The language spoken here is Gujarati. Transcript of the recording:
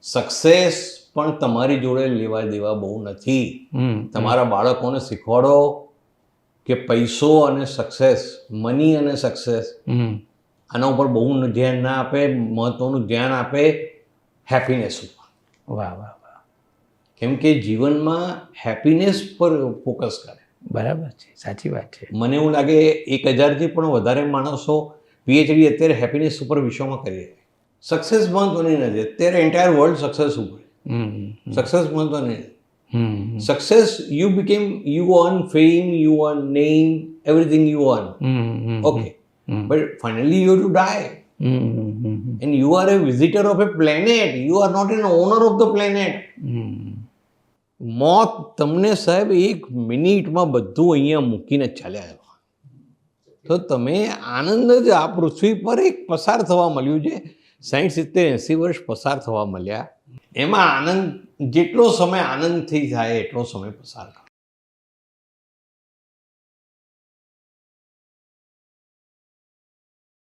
સક્સેસ પણ તમારી જોડે લેવા દેવા બહુ નથી. તમારા બાળકોને શીખવાડો કે પૈસો અને સક્સેસ, મની અને સક્સેસ, આના ઉપર બહુ ધ્યાન ના આપે. મહત્વનું ધ્યાન આપે હેપીનેસ ઉપર. વાહ વાહ વાહ, કેમ કે જીવનમાં હેપીનેસ પર ફોકસ કરે. બરાબર છે, સાચી વાત છે. મને એવું લાગે 1000થી પણ વધારે માણસો પીએચડી અત્યારે હેપીનેસ ઉપર વિશ્વમાં કરી રહ્યા. સક્સેસ મહત્વની નથી અત્યારે, એન્ટાયર વર્લ્ડ સક્સેસ ઉપર. સક્સેસ મહત્વની નથી. Success you became, you earn fame, you earn name, everything you earn. Okay, but finally you to die. And you are a visitor of a planet. You are not an owner of the planet. મોત તમને સાહેબ 1 મિનિટમાં બધું અહીંયા મૂકીને ચાલ્યા જાવ. તો તમે આનંદ જ આ પૃથ્વી પર એક પસાર થવા મળ્યું છે. 60, 70, 80 વર્ષ પસાર થવા મળ્યા. એમાં આનંદ, જેટલો સમય આનંદથી થાય એટલો સમય પસાર કરો.